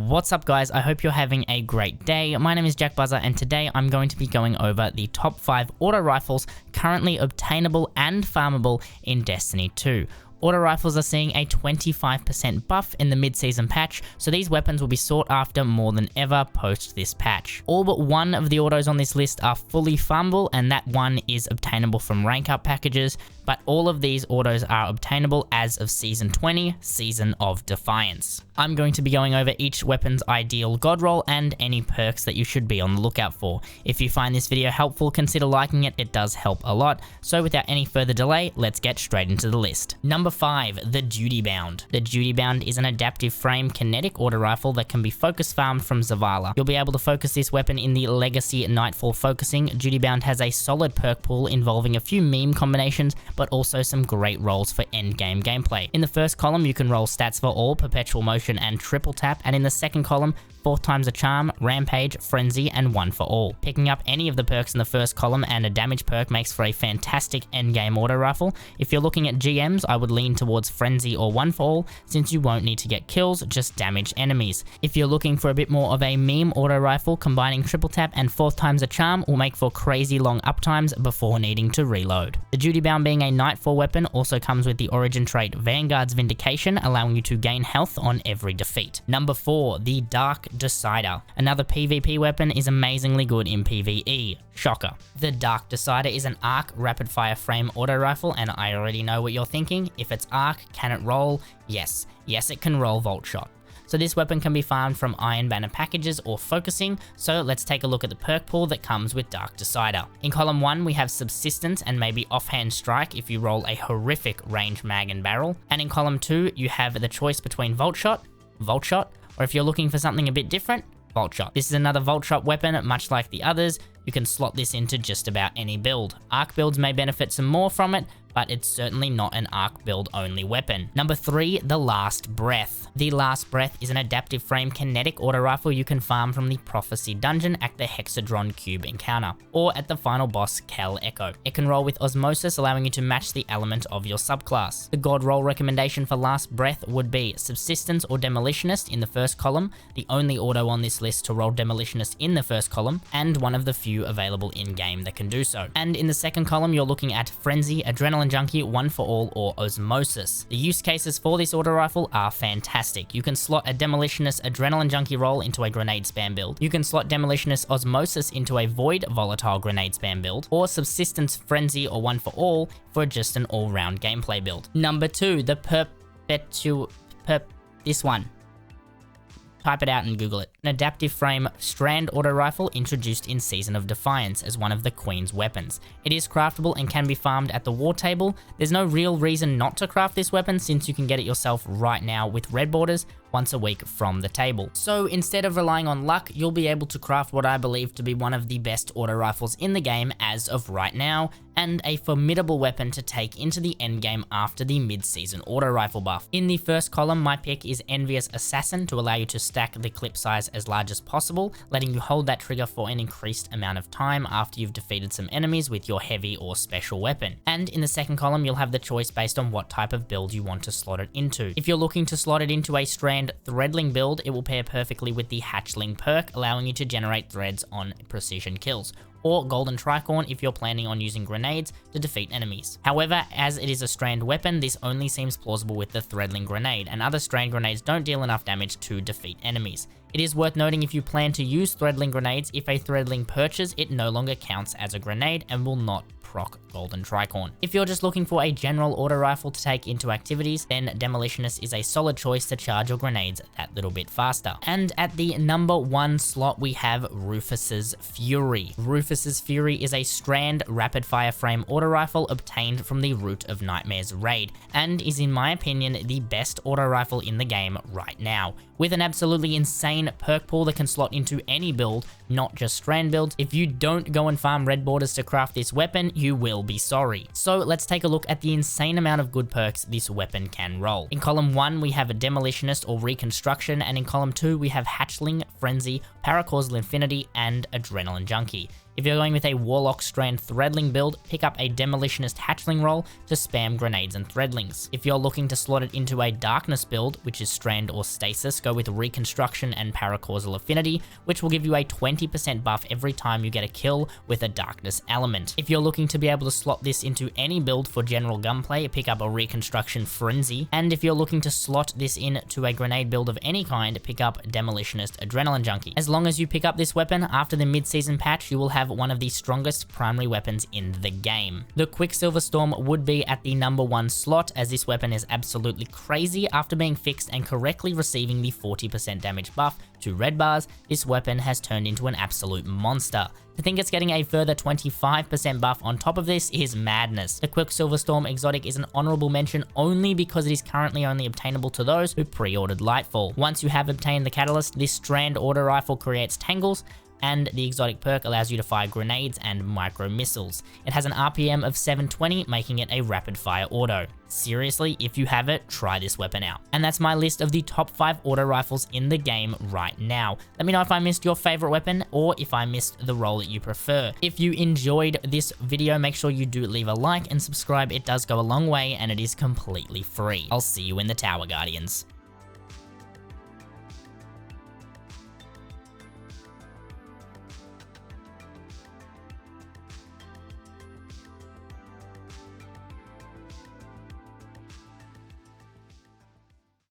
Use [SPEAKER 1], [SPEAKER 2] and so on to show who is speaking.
[SPEAKER 1] What's up guys, I hope you're having a great day. My name is Jackbuzza and today I'm going to be going over the top 5 auto rifles currently obtainable and farmable in Destiny 2. Auto rifles are seeing a 25% buff in the mid-season patch, so these weapons will be sought after more than ever post this patch. All but one of the autos on this list are fully farmable, and that one is obtainable from rank up packages, but all of these autos are obtainable as of Season 20, Season of Defiance. I'm going to be going over each weapon's ideal god roll and any perks that you should be on the lookout for. If you find this video helpful, consider liking it, it does help a lot. So without any further delay, let's get straight into the list. Number 5, the Duty Bound. The Duty Bound is an adaptive frame kinetic auto rifle that can be focus farmed from Zavala. You'll be able to focus this weapon in the Legacy Nightfall focusing. Duty Bound has a solid perk pool involving a few meme combinations, but also some great rolls for endgame gameplay. In the first column, you can roll stats for all, perpetual motion and triple tap, and in the second column, 4 times a charm, rampage, frenzy, and 1 for all. Picking up any of the perks in the first column and a damage perk makes for a fantastic endgame auto rifle. If you're looking at GMs, I would lean towards frenzy or 1 for all, since you won't need to get kills, just damage enemies. If you're looking for a bit more of a meme auto rifle, combining triple tap and 4 times a charm will make for crazy long uptimes before needing to reload. The Duty Bound, being a Nightfall weapon, also comes with the origin trait Vanguard's Vindication, allowing you to gain health on every defeat. Number 4, the Dark Decider. Another PvP weapon is amazingly good in PvE. Shocker. The Dark Decider is an arc rapid fire frame auto rifle, and I already know what you're thinking. If it's arc, can it roll? Yes. Yes, it can roll Volt Shot. So this weapon can be farmed from Iron Banner packages or focusing, so let's take a look at the perk pool that comes with Dark Decider. In column 1, we have Subsistence and maybe Offhand Strike if you roll a horrific range mag and barrel. And in column 2, you have the choice between Volt Shot, or if you're looking for something a bit different, Volt Shot. This is another Volt Shot weapon, much like the others. You can slot this into just about any build. Arc builds may benefit some more from it, but it's certainly not an arc build only weapon. Number 3, the Last Breath. The Last Breath is an adaptive frame kinetic auto rifle you can farm from the Prophecy dungeon at the Hexadron Cube encounter, or at the final boss Kel Echo. It can roll with Osmosis, allowing you to match the element of your subclass. The god roll recommendation for Last Breath would be Subsistence or Demolitionist in the first column, the only auto on this list to roll Demolitionist in the first column, and one of the few available in-game that can do so. And in the second column, you're looking at Frenzy, Adrenaline Junkie, 1 for all, or Osmosis. The use cases for this auto rifle are fantastic. You can slot a Demolitionist Adrenaline Junkie roll into a grenade spam build. You can slot Demolitionist Osmosis into a Void Volatile grenade spam build, or Subsistence Frenzy or 1 for all for just an all-round gameplay build. Number 2, the this one. Type it out and Google it. An adaptive frame strand auto rifle introduced in Season of Defiance as one of the Queen's weapons. It is craftable and can be farmed at the war table. There's no real reason not to craft this weapon, since you can get it yourself right now with red borders once a week from the table. So instead of relying on luck, you'll be able to craft what I believe to be one of the best auto rifles in the game as of right now, and a formidable weapon to take into the endgame after the mid-season auto rifle buff. In the first column, my pick is Envious Assassin to allow you to stack the clip size as large as possible, letting you hold that trigger for an increased amount of time after you've defeated some enemies with your heavy or special weapon. And in the second column, you'll have the choice based on what type of build you want to slot it into. If you're looking to slot it into a strand threadling build, it will pair perfectly with the Hatchling perk, allowing you to generate threads on precision kills, or Golden Tricorn if you're planning on using grenades to defeat enemies. However, as it is a strand weapon, this only seems plausible with the Threadling Grenade, and other strand grenades don't deal enough damage to defeat enemies. It is worth noting, if you plan to use Threadling grenades, if a Threadling perches, it no longer counts as a grenade and will not proc Golden Tricorn. If you're just looking for a general auto rifle to take into activities, then Demolitionist is a solid choice to charge your grenades that little bit faster. And at the number 1 slot, we have Rufuss's Fury. Rufuss's Fury is a strand rapid fire frame auto rifle obtained from the Root of Nightmares raid, and is in my opinion the best auto rifle in the game right now, with an absolutely insane perk pool that can slot into any build, not just strand builds. If you don't go and farm red borders to craft this weapon, you will be sorry. So let's take a look at the insane amount of good perks this weapon can roll. In column 1, we have a Demolitionist or Reconstruction, and in column 2, we have Hatchling, Frenzy, Paracausal Infinity, and Adrenaline Junkie. If you're going with a Warlock Strand Threadling build, pick up a Demolitionist Hatchling roll to spam grenades and Threadlings. If you're looking to slot it into a Darkness build, which is Strand or Stasis, go go with Reconstruction and Paracausal Affinity, which will give you a 20% buff every time you get a kill with a darkness element. If you're looking to be able to slot this into any build for general gunplay, pick up a Reconstruction Frenzy, and if you're looking to slot this in to a grenade build of any kind, pick up Demolitionist Adrenaline Junkie. As long as you pick up this weapon after the mid-season patch, you will have one of the strongest primary weapons in the game. The Quicksilver Storm would be at the number 1 slot, as this weapon is absolutely crazy. After being fixed and correctly receiving the 40% damage buff to red bars, this weapon has turned into an absolute monster. To think it's getting a further 25% buff on top of this is madness. The Quicksilver Storm exotic is an honorable mention only because it is currently only obtainable to those who pre-ordered Lightfall. Once you have obtained the catalyst, this strand auto rifle creates tangles, and the exotic perk allows you to fire grenades and micro missiles. It has an RPM of 720, making it a rapid fire auto. Seriously, if you have it, try this weapon out. And that's my list of the top 5 auto rifles in the game right now. Let me know if I missed your favorite weapon or if I missed the role that you prefer. If you enjoyed this video, make sure you do leave a like and subscribe. It does go a long way and it is completely free. I'll see you in the Tower Guardians.